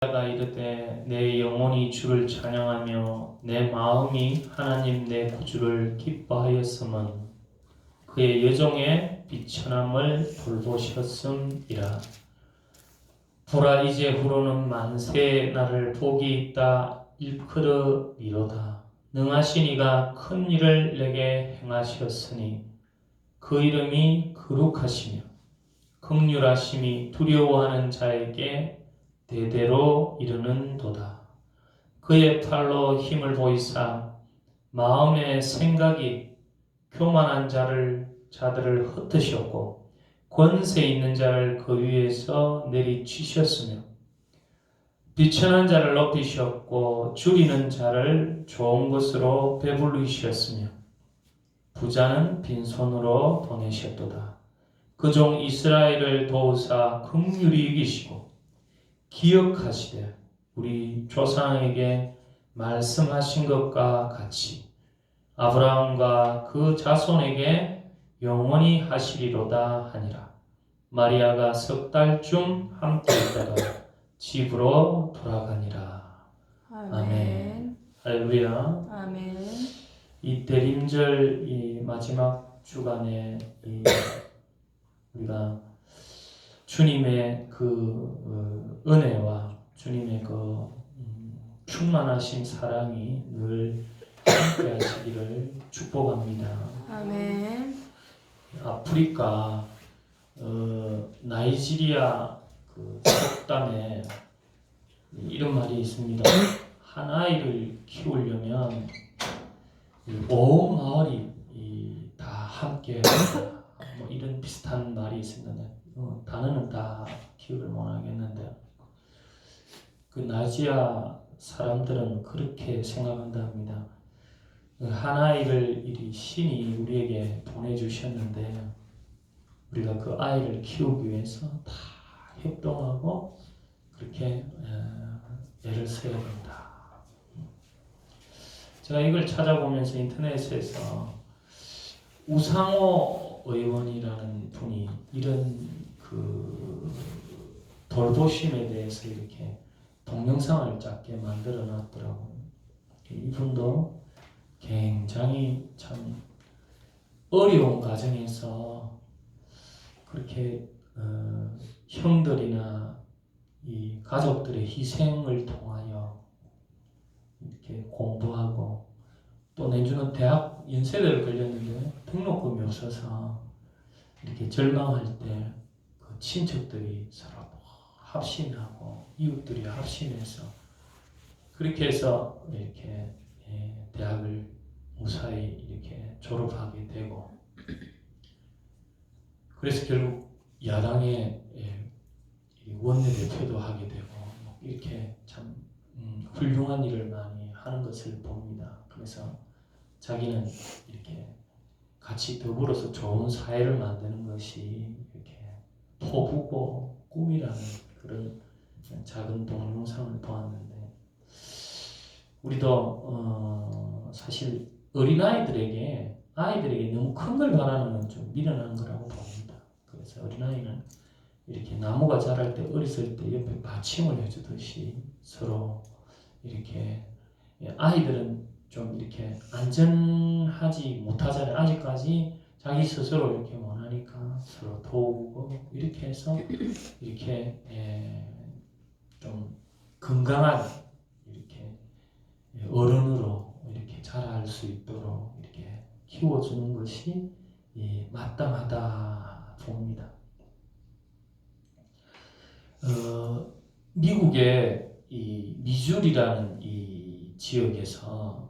가 이르되 내 영혼이 주를 찬양하며 내 마음이 하나님 내 구주를 기뻐하였음은 그의 여종의 비천함을 돌보셨음이라. 보라 이제 후로는 만세에 나를 복이 있다 일컬으리로다. 능하신 이가 큰 일을 내게 행하셨으니 그 이름이 거룩하시며 긍휼하심이 두려워하는 자에게 대대로 이르는도다. 그의 팔로 힘을 보이사 마음의 생각이 교만한 자들을 흩으셨고 권세 있는 자를 그 위에서 내리치셨으며 비천한 자를 높이셨고 줄이는 자를 좋은 것으로 배불리셨으며 부자는 빈손으로 보내셨도다. 그 종 이스라엘을 도우사 긍휼히 이기시고 기억하시되 우리 조상에게 말씀하신 것과 같이 아브라함과 그 자손에게 영원히 하시리로다 하니라. 마리아가 석 달쯤 함께 있다가 집으로 돌아가니라. 아멘. 할렐루야. 아멘. 이 대림절 이 마지막 주간에 우리가 주님의 그 은혜와 주님의 그 충만하신 사랑이 늘 함께 하시기를 축복합니다. 아멘. 아프리카 나이지리아 그 속담에 이런 말이 있습니다. 한 아이를 키우려면 온 마을이 다 함께 뭐 이런 비슷한 말이 있습니다. 단어는 다 기억을 못하겠는데 그 나이지리아 사람들은 그렇게 생각한다 합니다. 한 아이를 이 신이 우리에게 보내주셨는데 우리가 그 아이를 키우기 위해서 다 협동하고 그렇게 애를 써야 된다. 제가 이걸 찾아보면서 인터넷에서 우상호 의원이라는 분이 이런 그 돌보심에 대해서 이렇게 동영상을 짧게 만들어 놨더라고요. 이분도 굉장히 참 어려운 과정에서 그렇게 형들이나 이 가족들의 희생을 통하여 이렇게 공부하고 또 내주는 대학 연세대를 걸렸는데 등록금이 없어서 이렇게 절망할 때 그 친척들이 서로 합심하고 이웃들이 합심해서 그렇게 해서 이렇게 대학을 무사히 이렇게 졸업하게 되고 그래서 결국 야당의 원내대표도 하게 되고 이렇게 참 훌륭한 일을 많이 하는 것을 봅니다. 그래서 자기는 이렇게 같이 더불어서 좋은 사회를 만드는 것이 이렇게 포부고 꿈이라는 그런 작은 동영상을 보았는데 우리도 사실 어린아이들에게 너무 큰 걸 바라는 건 좀 미련한 거라고 봅니다. 그래서 어린아이는 이렇게 나무가 자랄 때 어렸을 때 옆에 받침을 해주듯이 서로 이렇게 아이들은 좀 이렇게 안전하지 못하잖아요. 아직까지 자기 스스로 이렇게 원하니까 서로 도우고 이렇게 해서 이렇게 좀 건강한 이렇게 어른으로 이렇게 자랄 수 있도록 이렇게 키워주는 것이 마땅하다 봅니다. 미국의 이 미주리라는 이 지역에서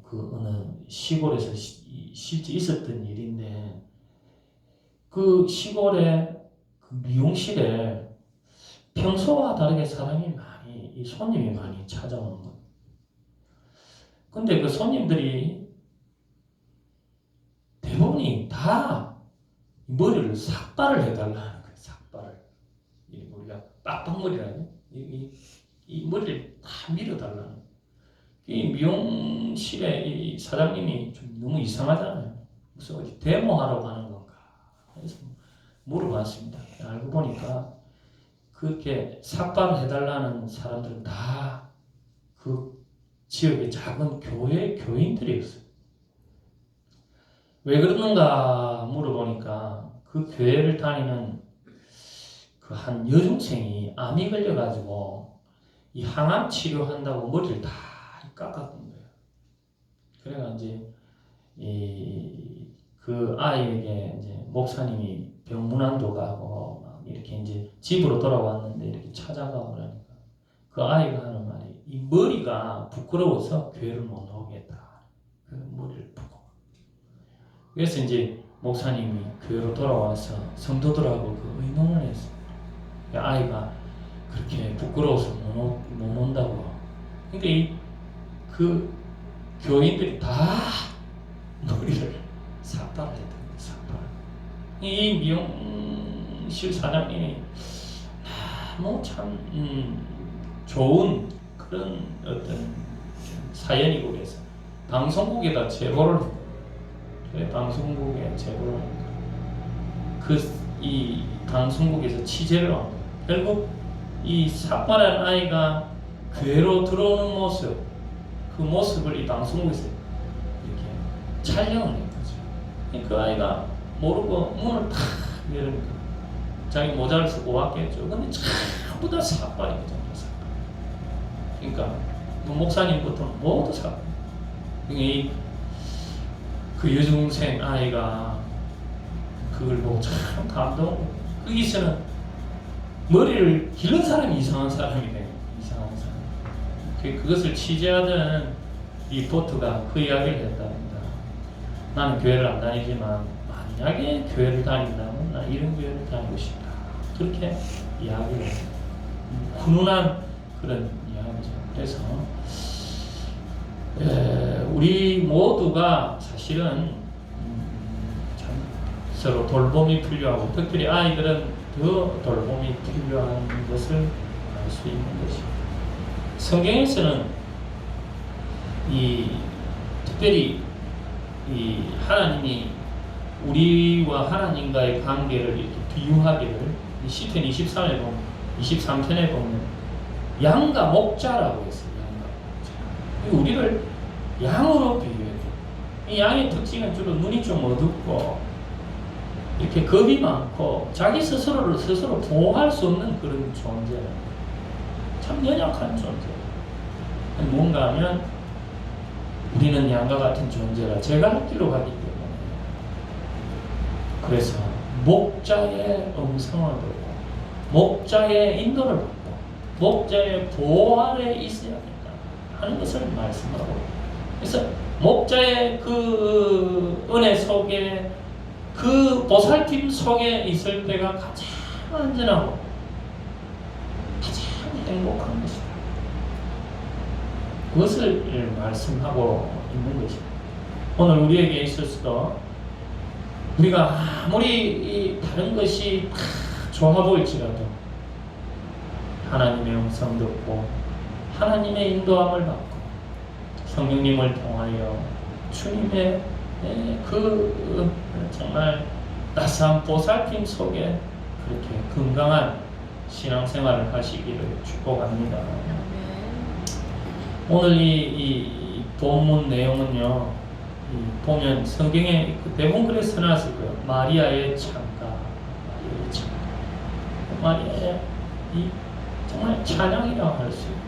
그 어느 시골에서 실제 있었던 일인데 그 시골의 그 미용실에 평소와 다르게 손님이 많이 찾아오는 거예요. 근데 그 손님들이 대부분이 다 머리를 삭발을 해달라는 거예요. 삭발을. 우리가 빡빡머리라니 이 머리를 다 밀어달라는 거예요. 이 미용실의 이 사장님이 좀 너무 이상하잖아요. 무슨 어디 데모하러 가는 건가? 그래서 물어봤습니다. 알고 보니까 그렇게 삭발을 해달라는 사람들은 다 그 지역의 작은 교회 교인들이었어요. 왜 그러는가 물어보니까 그 교회를 다니는 그 한 여중생이 암이 걸려가지고 이 항암 치료한다고 머리를 다 깎아본 거예요. 그래가 이제 그 아이에게 이제 목사님이 병문안도 가고 막 이렇게 이제 집으로 돌아왔는데 이렇게 찾아가고 그러니까 그 아이가 하는 말이 이 머리가 부끄러워서 교회를 못 나오겠다. 그 머리를 푸고. 그래서 이제 목사님이 교회로 돌아와서 성도들하고 그 의논을 했어요. 아이가 그렇게 부끄러워서 못 온다고. 그러니까 그 교인들이 다 머리를 삭발을 했던 거예요. 삭발. 이 미용실 사장님이 너무 참 좋은 그런 어떤 사연이고 그래서 방송국에다 제보를 했어요. 그래 방송국에 제보를 이 방송국에서 취재를 합니다. 결국 이 삭발한 아이가 교회로 들어오는 모습, 그 모습을 이 방송국에서 이렇게 촬영을 한 거죠. 그 아이가 모르고 문을 탁 열으니까 자기 모자를 쓰고 왔겠죠. 근데 전부 다 삭발이거든요. 그러니까 목사님부터 모두 삭발. 그 여중생 아이가 그걸 보고 참 감동. 거기서는 머리를 길른 사람이 이상한 사람이네. 이상한 사람. 그것을 취재하던 리포터가 그 이야기를 했답니다. 나는 교회를 안 다니지만 만약에 교회를 다닌다면 나 이런 교회를 다니고 싶다. 그렇게 이야기를 했어요. 훈훈한 그런 이야기죠. 그래서 우리 모두가 사실은 참 서로 돌봄이 필요하고 특별히 아이들은 더 돌봄이 필요한 것을 알 수 있는 것입니다. 성경에서는 특별히 하나님이 우리와 하나님과의 관계를 이렇게 비유하기를 시편 23편에 보면 양과 목자라고 했어요. 양과 목자. 우리를 양으로 비유해요. 이 양의 특징은 주로 눈이 좀 어둡고 이렇게 겁이 많고 자기 스스로를 스스로 보호할 수 없는 그런 존재예요. 참 연약한 존재. 뭔가 하면 우리는 양과 같은 존재라 제가 할 길로 가기 때문에 그래서 목자의 음성을 듣고 목자의 인도를 받고 목자의 보호 아래 있어야 된다 하는 것을 말씀하고 그래서 목자의 그 은혜 속에 그 보살핌 속에 있을 때가 가장 안전하고 가장 행복한 것이다. 그것을 말씀하고 있는 것입니다. 오늘 우리에게 있어서도 우리가 아무리 다른 것이 다 좋아 보일지라도 하나님의 음성 듣고 하나님의 인도함을 받고 성령님을 통하여 주님의 그 정말 따스한 보살핌 속에 그렇게 건강한 신앙생활을 하시기를 축복합니다. 오늘 이 본문 내용은요, 보면 성경에 대부분 그래 써놨을 거예요. 마리아의 찬가, 마리아의 이 정말 찬양이라고 할 수 있고,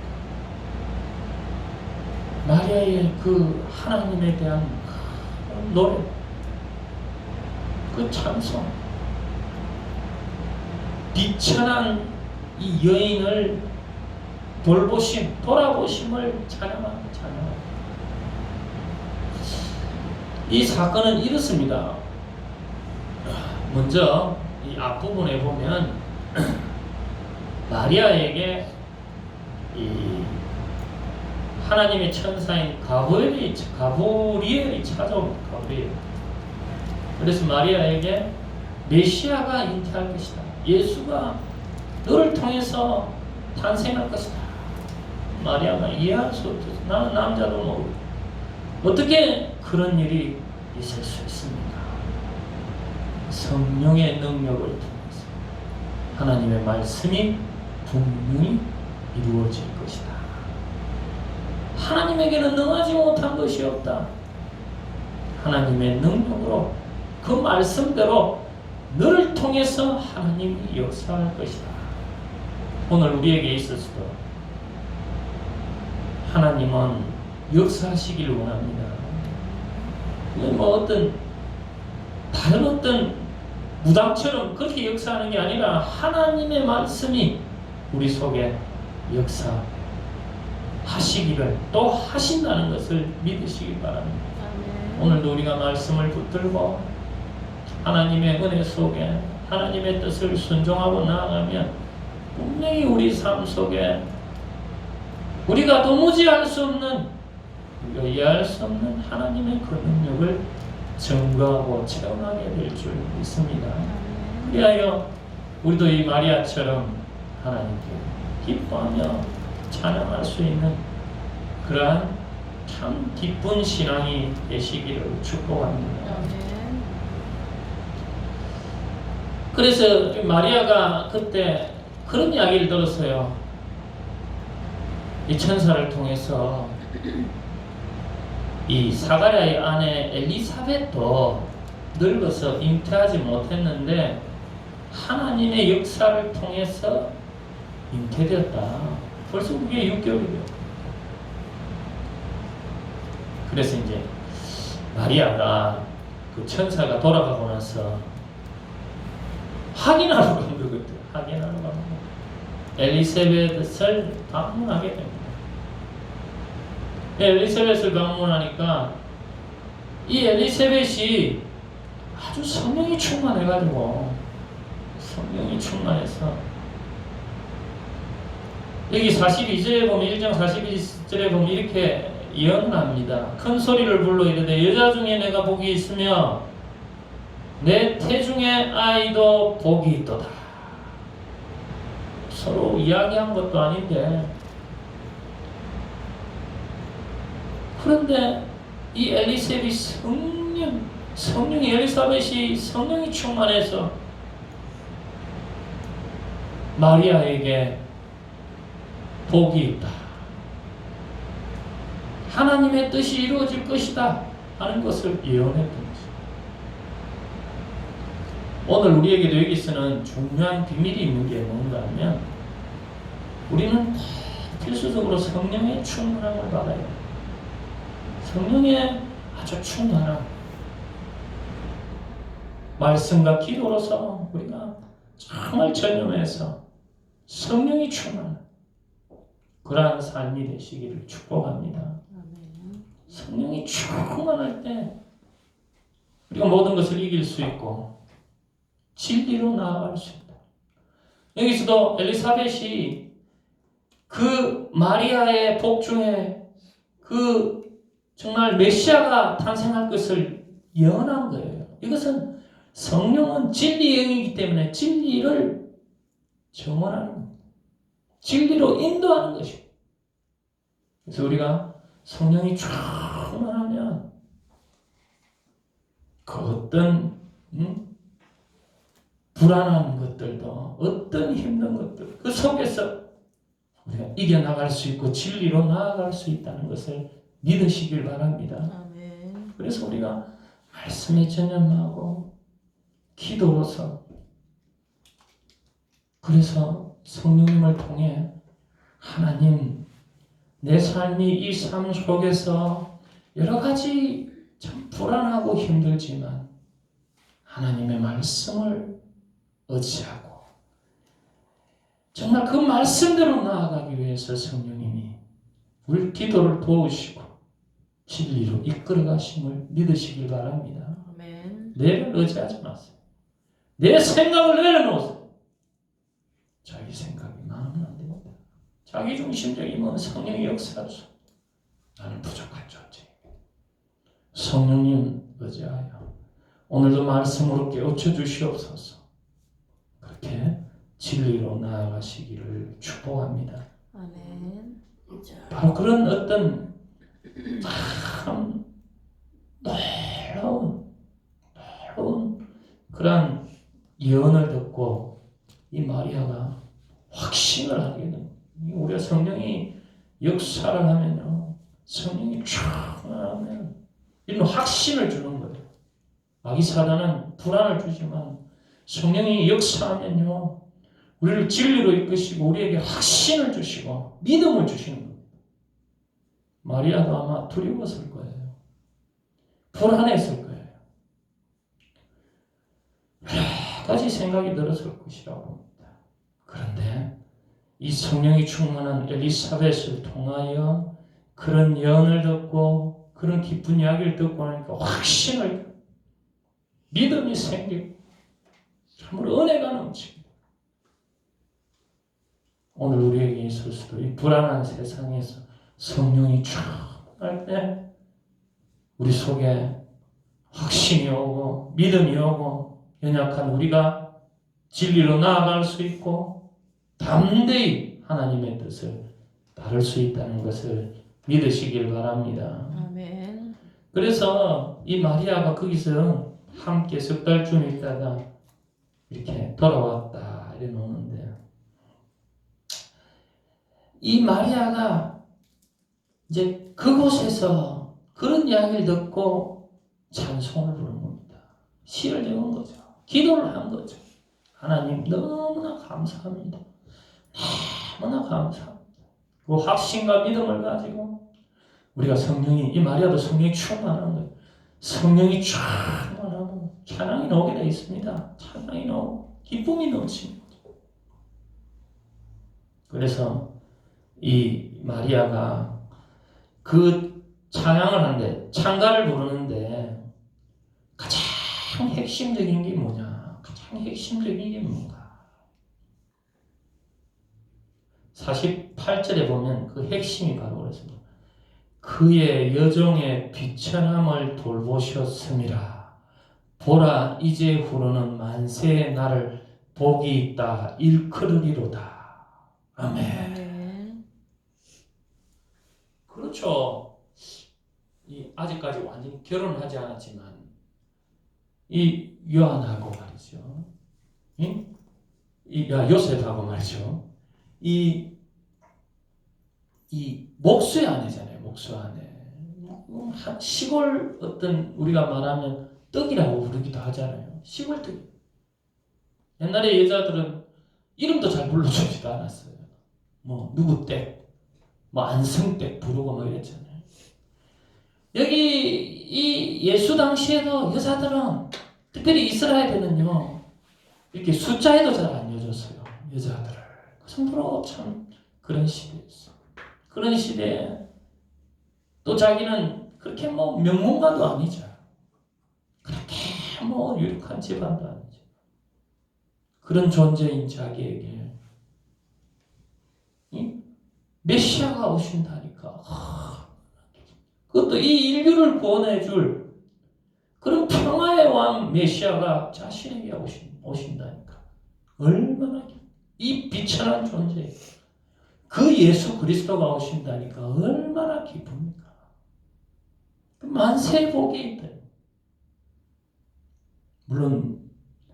마리아의 그 하나님에 대한 노래, 그 찬송, 비천한 이 여인을 돌아보심을 찬양합니다. 이 사건은 이렇습니다. 먼저 이 앞부분에 보면 마리아에게 이 하나님의 천사인 가브리엘이 찾아옵니다. 가브리엘. 그래서 마리아에게 메시아가 잉태할 것이다. 예수가 너를 통해서 탄생할 것이다. 마리아가 이해할 수 없어서 나는 남자도 모르고 어떻게 그런 일이 있을 수 있습니까? 성령의 능력을 통해서 하나님의 말씀이 분명히 이루어질 것이다. 하나님에게는 능하지 못한 것이 없다. 하나님의 능력으로 그 말씀대로 너를 통해서 하나님이 역사할 것이다. 오늘 우리에게 있어서도 하나님은 역사하시길 원합니다. 다른 어떤 무당처럼 그렇게 역사하는 게 아니라 하나님의 말씀이 우리 속에 역사하시기를 또 하신다는 것을 믿으시기 바랍니다. 오늘도 우리가 말씀을 붙들고 하나님의 은혜 속에 하나님의 뜻을 순종하고 나아가면 분명히 우리 삶 속에 우리가 도무지 알 수 없는, 우리가 이해할 수 없는 하나님의 그 능력을 증거하고 체험하게 될 줄 믿습니다. 그리하여 우리도 이 마리아처럼 하나님께 기뻐하며 찬양할 수 있는 그러한 참 기쁜 신앙이 되시기를 축복합니다. 그래서 마리아가 그때 그런 이야기를 들었어요. 이 천사를 통해서 이 사가랴의 아내 엘리사벳도 늙어서 잉태하지 못했는데 하나님의 역사를 통해서 잉태되었다. 벌써 그게 6개월이에요. 그래서 이제 마리아가 그 천사가 돌아가고 나서 확인하러 간 거거든. 확인하러 간 거. 엘리사벳을 방문하게 됩니다. 엘리사벳을 방문하니까 이 엘리사벳이 아주 성령이 충만해가지고 성령이 충만해서 여기 42절에 보면 1장 42절에 보면 이렇게 예언합니다. 큰 소리를 불러 이르되 여자 중에 내가 복이 있으며 내 태중의 아이도 복이 있도다. 서로 이야기한 것도 아닌데 그런데 이 엘리사벳이 성령이 엘리사벳이 성령이 충만해서 마리아에게 복이 있다. 하나님의 뜻이 이루어질 것이다 하는 것을 예언했던 것입니다. 오늘 우리에게도 여기서는 중요한 비밀이 있는 게 뭔가 하면 우리는 필수적으로 성령의 충만함을 받아야 합니다. 성령의 아주 충만함 말씀과 기도로서 우리가 정말 전념해서 성령이 충만한 그러한 삶이 되시기를 축복합니다. 성령이 충만할 때 우리가 모든 것을 이길 수 있고 진리로 나아갈 수 있다. 여기서도 엘리사벳이 그 마리아의 복 중에 그 정말 메시아가 탄생할 것을 예언한 거예요. 이것은 성령은 진리의 영이기 때문에 진리를 증언하는 겁니다. 진리로 인도하는 것입니다. 그래서 우리가 성령이 충만하면 그 어떤 불안한 것들도 어떤 힘든 것들 그 속에서 우리가 이겨나갈 수 있고 진리로 나아갈 수 있다는 것을 믿으시길 바랍니다. 아멘. 그래서 우리가 말씀에 전념하고 기도로서 그래서 성령님을 통해 하나님 내 삶이 이 삶 속에서 여러 가지 참 불안하고 힘들지만 하나님의 말씀을 의지하고 정말 그 말씀대로 나아가기 위해서 성령님이 우리 기도를 도우시고 진리로 이끌어 가심을 믿으시길 바랍니다. 아멘. 내를 의지하지 마세요. 내 생각을 내려놓으세요. 자기 생각이 많으면 안 됩니다. 자기 중심적이면 성령의 역사로서 나는 부족한 존재입니다. 성령님 의지하여 오늘도 말씀으로 깨우쳐 주시옵소서. 그렇게 진리로 나아가시기를 축복합니다. 아멘. 바로 그런 어떤 참 놀라운 그런 예언을 듣고 이 마리아가 확신을 하게 됩니다. 우리가 성령이 역사를 하면요, 성령이 충만하면 이런 확신을 주는 거예요. 마귀 사단은 불안을 주지만 성령이 역사하면요, 우리를 진리로 이끄시고 우리에게 확신을 주시고 믿음을 주시는 겁니다. 마리아도 아마 두려웠을 거예요. 불안했을 거예요. 여러 가지 생각이 들었을 것이라고 봅니다. 그런데 이 성령이 충만한 엘리사벳을 통하여 그런 예언을 듣고 그런 기쁜 이야기를 듣고 나니까 확신을, 믿음이 생기고 참으로 은혜가 넘칩니다. 오늘 우리에게 있을 수도 이 불안한 세상에서 성령이 충만할 때 우리 속에 확신이 오고 믿음이 오고 연약한 우리가 진리로 나아갈 수 있고 담대히 하나님의 뜻을 따를 수 있다는 것을 믿으시길 바랍니다. 아멘. 그래서 이 마리아가 거기서 함께 석 달쯤 있다가 이렇게 돌아왔다 이래 놓는데, 이 마리아가 이제 그곳에서 그런 이야기를 듣고 찬송을 부른 겁니다. 시를 적은 거죠. 기도를 한 거죠. 하나님 너무나 감사합니다. 너무나 감사합니다. 그 확신과 믿음을 가지고 우리가 성령이, 이 마리아도 성령이 충만한 거예요. 성령이 충만하고 찬양이 나오게 되어 있습니다. 찬양이 나오고 기쁨이 넘칩니다. 그래서 이 마리아가 그 찬양을 하는데, 찬가를 부르는데 가장 핵심적인 게 뭐냐? 가장 핵심적인 게 뭔가? 48절에 보면 그 핵심이 바로 그렇습니다. 그의 여종의 비천함을 돌보셨음이라. 보라, 이제후로는 만세의 날을 복이 있다 일컬으리로다. 아멘. 아멘. 그렇죠. 아직까지 완전히 결혼하지 않았지만 이 요한하고 말이죠. 요셉하고 말이죠. 이 목수의 아내잖아요. 목수 아내. 시골 어떤 우리가 말하면 떡이라고 부르기도 하잖아요. 시골 떡. 옛날에 여자들은 이름도 잘 불러주지도 않았어요. 뭐 누구 댁, 뭐 안성댁 부르고 뭐 이랬잖아요. 여기 이 예수 당시에도 여자들은 특별히 이스라엘에는요 이렇게 숫자에도 잘 안 여줬어요. 여자들을. 그 정도로 참 그런 시대였어. 그런 시대에 또 자기는 그렇게 뭐 명문가도 아니죠. 그렇게 뭐 유력한 집안도 아니죠. 그런 존재인 자기에게 메시아가 오신다니까. 그것도 이 인류를 구원해줄 그런 평화의 왕 메시아가 자신에게 오신다니까. 얼마나 이 비천한 존재, 그 예수 그리스도가 오신다니까 얼마나 기쁩니까? 만세의 복이 있다. 물론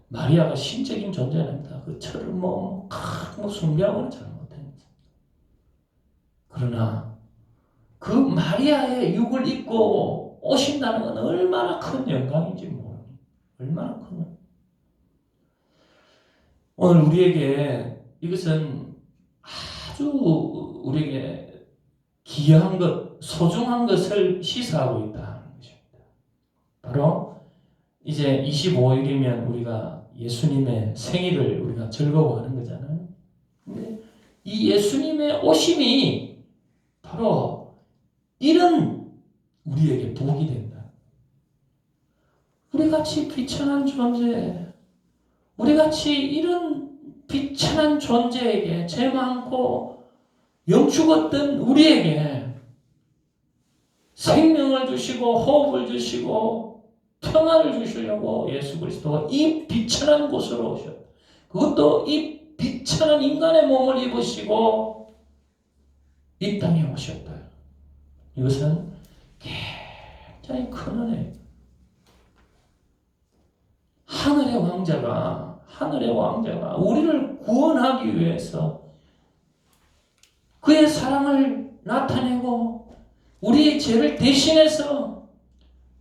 마리아가 신적인 존재랍니다. 그 철을 뭐 숭배하고는 잘 못합니다. 그러나 그 마리아의 육을 입고 오신다는 건 얼마나 큰 영광인지 모릅니다. 얼마나 큰 영광. 오늘 우리에게 이것은 아주 우리에게 귀한 것, 소중한 것을 시사하고 있다는 것입니다. 바로 이제 25일이면 우리가 예수님의 생일을 우리가 즐거워하는 거잖아요. 근데 이 예수님의 오심이 바로 이런 우리에게 복이 된다. 우리같이 비천한 존재, 우리같이 이런 비천한 존재에게, 죄 많고 영축었던 우리에게 생명을 주시고 호흡을 주시고 평안을 주시려고 예수 그리스도가 이 비천한 곳으로 오셨다. 그것도 이 비천한 인간의 몸을 입으시고 이 땅에 오셨다. 이것은 굉장히 큰 은혜예요. 하늘의 왕자가 우리를 구원하기 위해서 그의 사랑을 나타내고 우리의 죄를 대신해서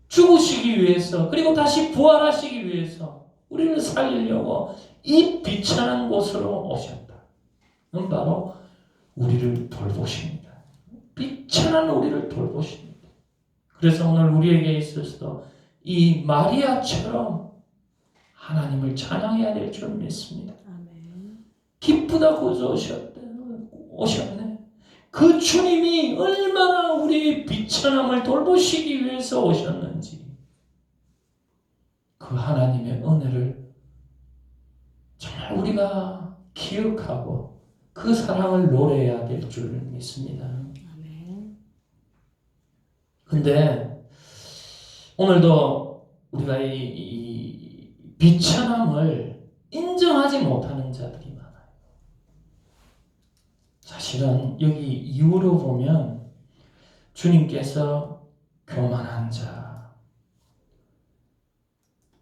죽으시기 위해서 그리고 다시 부활하시기 위해서 우리를 살리려고 이 비천한 곳으로 오셨다. 그건 바로 우리를 돌보십니다. 비천한 우리를 돌보십니다. 그래서 오늘 우리에게 있어서 이 마리아처럼 하나님을 찬양해야 될 줄 믿습니다. 아멘. 기쁘다 구주 오셨네. 그 주님이 얼마나 우리 비천함을 돌보시기 위해서 오셨는지 그 하나님의 은혜를 정말 우리가 기억하고 그 사랑을 노래해야 될 줄 믿습니다. 아멘. 근데 오늘도 우리가 이 비천함을 인정하지 못하는 자들이 많아요. 사실은 여기 이유로 보면 주님께서 교만한 자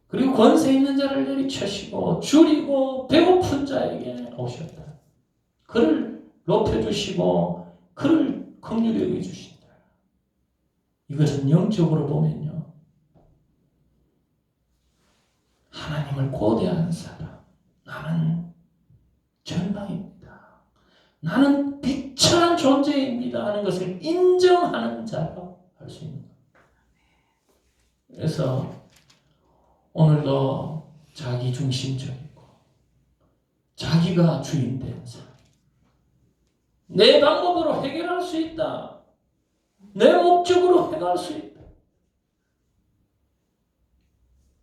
그리고 권세 있는 자를 내리치시고 줄이고 배고픈 자에게 오셨다. 그를 높여주시고 그를 긍휼히 여겨주신다. 이것은 영적으로 보면요. 하나님을 고대하는 사람. 나는 절망입니다. 나는 비천한 존재입니다 하는 것을 인정하는 자라고 할 수 있는 겁니다. 그래서 오늘도 자기중심적이고 자기가 주인된 사람. 내 방법으로 해결할 수 있다. 내 목적으로 해결할 수 있다.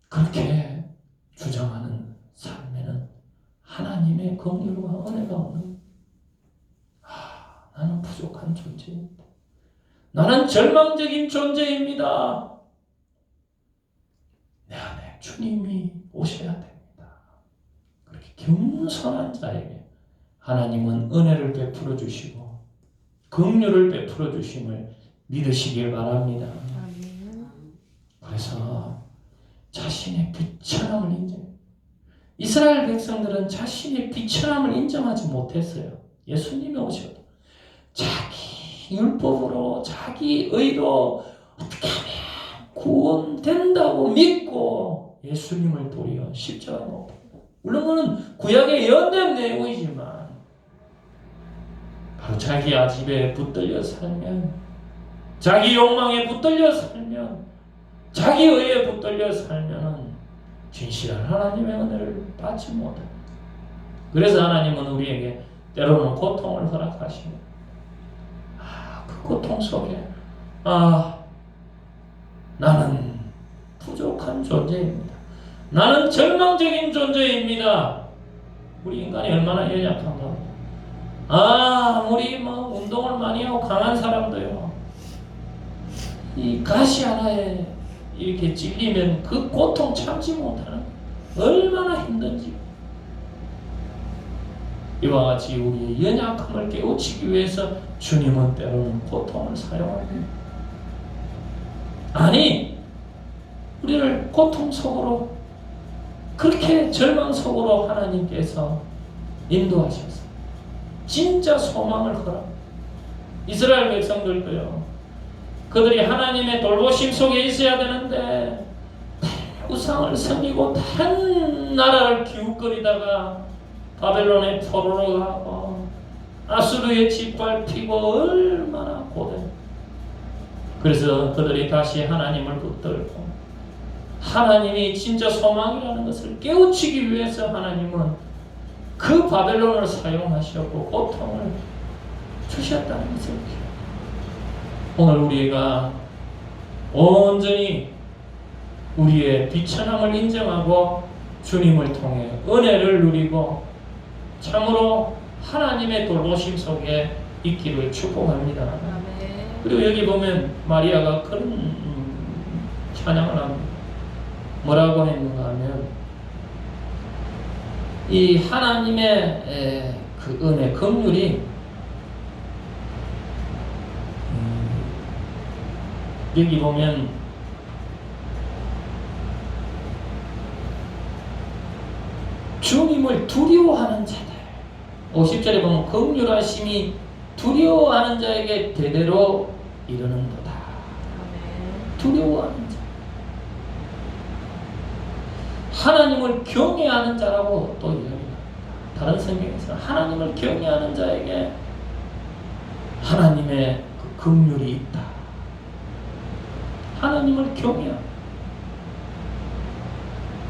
그렇게 주장하는 삶에는 하나님의 긍휼과 은혜가 없는 나는 부족한 존재입니다. 나는 절망적인 존재입니다. 내 안에 주님이 오셔야 됩니다. 그렇게 겸손한 자에게 하나님은 은혜를 베풀어 주시고 긍휼을 베풀어 주심을 믿으시길 바랍니다. 아멘. 그래서 자신의 비천함을 인정. 이스라엘 백성들은 자신의 비천함을 인정하지 못했어요. 예수님이 오셔도 자기 율법으로 자기 의로 어떻게 하면 구원된다고 믿고 예수님을 도리어 십자가에 못 박았다. 물론 그는 구약의 예언된 내용이지만 바로 자기 아집에 붙들려 살면 자기 욕망에 붙들려 살면 자기 의에 붙들려 살면 진실한 하나님의 은혜를 받지 못합니다. 그래서 하나님은 우리에게 때로는 고통을 허락하십니다. 그 고통 속에 나는 부족한 존재입니다. 나는 절망적인 존재입니다. 우리 인간이 얼마나 연약한가. 아무리 운동을 많이 하고 강한 사람도요. 이 가시 하나에 이렇게 찔리면 그 고통 참지 못하는 얼마나 힘든지. 이와 같이 우리의 연약함을 깨우치기 위해서 주님은 때로는 고통을 사용합니다. 아니, 우리를 고통 속으로 그렇게 절망 속으로 하나님께서 인도하셨어요. 진짜 소망을 허락. 이스라엘 백성들도요. 그들이 하나님의 돌보심 속에 있어야 되는데 우상을 섬기고 다른 나라를 기웃거리다가 바벨론의 포로로 가고 아수르에 짓밟히고 얼마나 고대. 그래서 그들이 다시 하나님을 붙들고 하나님이 진짜 소망이라는 것을 깨우치기 위해서 하나님은 그 바벨론을 사용하셨고 고통을 주셨다는 것을 오늘 우리가 온전히 우리의 비천함을 인정하고 주님을 통해 은혜를 누리고 참으로 하나님의 돌보심 속에 있기를 축복합니다. 아멘. 그리고 여기 보면 마리아가 그런 찬양을 합니다. 뭐라고 했는가 하면 이 하나님의 그 은혜, 긍휼이 여기 보면 주님을 두려워하는 자들 50절에 보면 긍휼하심이 두려워하는 자에게 대대로 이르는도다. 아멘. 두려워하는 자. 하나님을 경외하는 자라고 또 이야기합니다. 다른 성경에서는 하나님을 경외하는 자에게 하나님의 그 긍휼이 있다. 하나님을 경외하고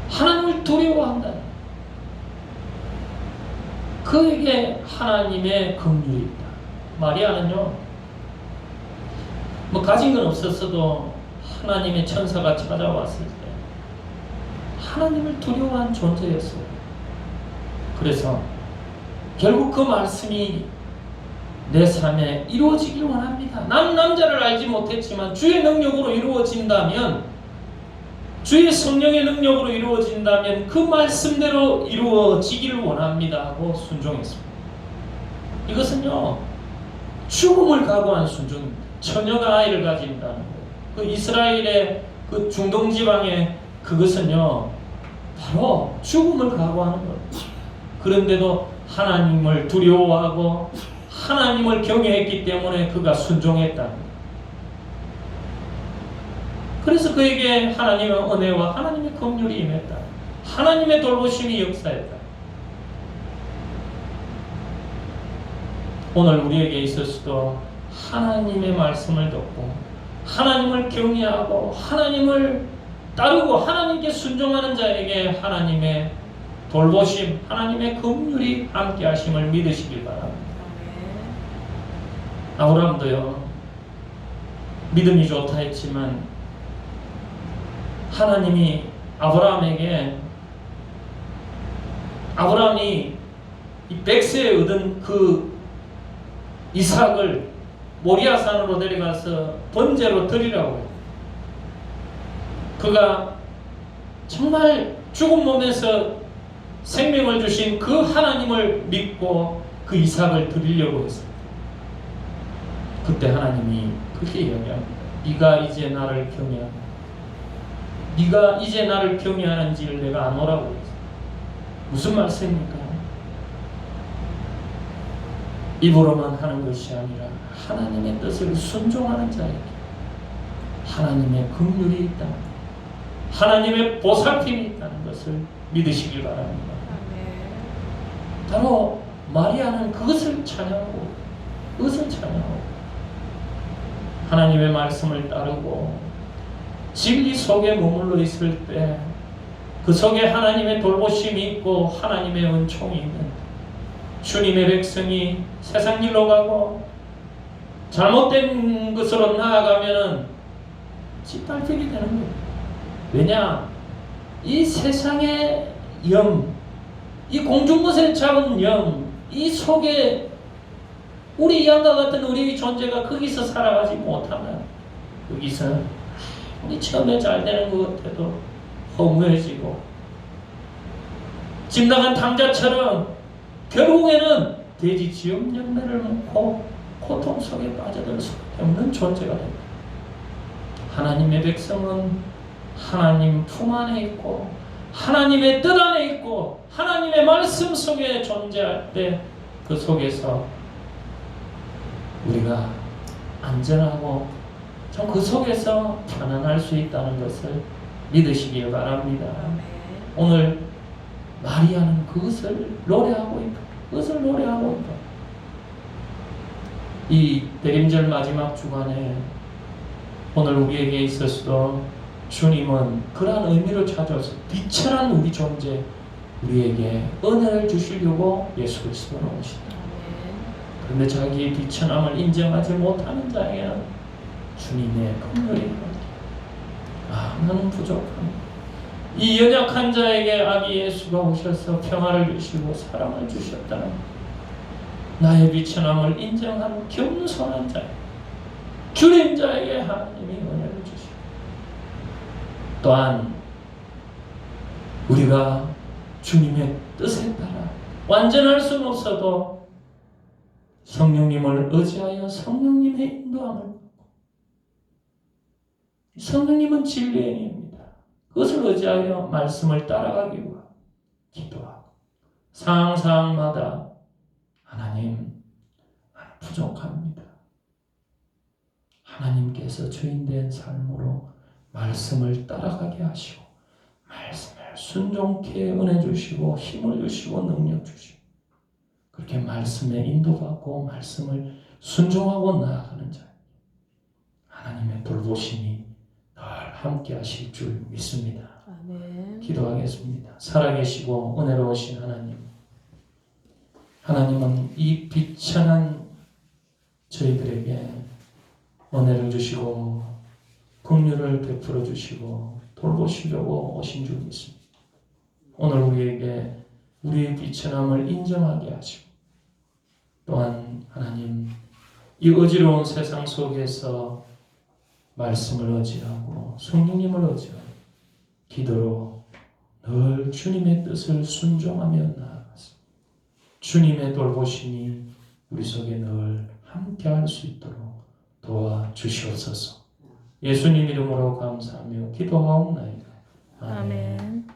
하나님을 두려워한다. 그에게 하나님의 긍휼이 있다. 마리아는요, 뭐 가진 건 없었어도 하나님의 천사가 찾아왔을 때 하나님을 두려워한 존재였어요. 그래서 결국 그 말씀이 내 삶에 이루어지길 원합니다. 난 남자를 알지 못했지만 주의 능력으로 이루어진다면, 주의 성령의 능력으로 이루어진다면 그 말씀대로 이루어지기를 원합니다 하고 순종했습니다. 이것은요, 죽음을 각오한 순종입니다. 처녀가 아이를 가진다는 거예요. 그 이스라엘의 그 중동 지방에 그것은요, 바로 죽음을 각오하는 거예요. 그런데도 하나님을 두려워하고 하나님을 경외했기 때문에 그가 순종했다. 그래서 그에게 하나님의 은혜와 하나님의 긍휼이 임했다. 하나님의 돌보심이 역사했다. 오늘 우리에게 있어서도 하나님의 말씀을 듣고 하나님을 경외하고 하나님을 따르고 하나님께 순종하는 자에게 하나님의 돌보심, 하나님의 긍휼이 함께 하심을 믿으시길 바랍니다. 아브라함도요, 믿음이 좋다 했지만 하나님이 아브라함이 이 백세에 얻은 그 이삭을 모리아산으로 데려가서 번제로 드리라고 해요. 그가 정말 죽은 몸에서 생명을 주신 그 하나님을 믿고 그 이삭을 드리려고 했습니다. 그때 하나님이 그렇게 이야기합니다. 네가 이제 나를 경외하고 네가 이제 나를 경외하는지를 내가 아노라고 했어요. 무슨 말씀입니까? 입으로만 하는 것이 아니라 하나님의 뜻을 순종하는 자에게 하나님의 긍휼이 있다, 하나님의 보살핌이 있다는 것을 믿으시길 바랍니다. 바로 마리아는 그것을 찬양하고 하나님의 말씀을 따르고 진리 속에 머물러 있을 때 그 속에 하나님의 돌보심이 있고 하나님의 은총이 있는 주님의 백성이 세상 일로 가고 잘못된 것으로 나아가면은 짓밟히게 되는 거예요. 왜냐? 이 세상의 영, 이 공중못에 잡은 영, 이 속에 우리 양과 같은 우리의 존재가 거기서 살아가지 못하면 여기서 우리 처음에 잘 되는 것 같아도 허무해지고 집 나간 탕자처럼 결국에는 돼지 지옥 열매를 먹고 고통 속에 빠져들 수밖에 없는 존재가 됩니다. 하나님의 백성은 하나님 품 안에 있고 하나님의 뜻 안에 있고 하나님의 말씀 속에 존재할 때 그 속에서 우리가 안전하고 좀 그 속에서 편안할 수 있다는 것을 믿으시길 바랍니다. 오늘 마리아는 그것을 노래하고 있다. 그것을 노래하고 있다. 이 대림절 마지막 주간에 오늘 우리에게 있어서도 주님은 그러한 의미를 찾아서 비천한 우리 존재, 우리에게 은혜를 주시려고 예수 그리스도로 오시다. 그런데 자기의 비천함을 인정하지 못하는 자에게는 주님의 긍휼이 나는 부족합니다. 이 연약한 자에게 아기 예수가 오셔서 평화를 주시고 사랑을 주셨다는 나의 비천함을 인정하는 겸손한 자, 줄인 자에게 하나님이 은혜를 주시고, 또한 우리가 주님의 뜻에 따라 완전할 수는 없어도 성령님을 의지하여 성령님의 인도함을 받고, 성령님은 진리의 영입니다. 그것을 의지하여 말씀을 따라가기 위하여 기도하고 상황마다 하나님 부족합니다. 하나님께서 주인된 삶으로 말씀을 따라가게 하시고 말씀을 순종케 은혜 주시고 힘을 주시고 능력 주시고 그렇게 말씀에 인도받고 말씀을 순종하고 나아가는 자 하나님의 돌보심이 늘 함께 하실 줄 믿습니다. 아멘. 기도하겠습니다. 살아계시고 은혜로우신 하나님은 이 비천한 저희들에게 은혜를 주시고 긍휼을 베풀어 주시고 돌보시려고 오신 줄 믿습니다. 오늘 우리에게 우리의 비천함을 인정하게 하시고 또한 하나님 이 어지러운 세상 속에서 말씀을 의지하고 성령님을 의지하고 기도로 늘 주님의 뜻을 순종하며 나아가서 주님의 돌보심이 우리 속에 늘 함께할 수 있도록 도와주시옵소서. 예수님 이름으로 감사하며 기도하옵나이다. 아멘. 아멘.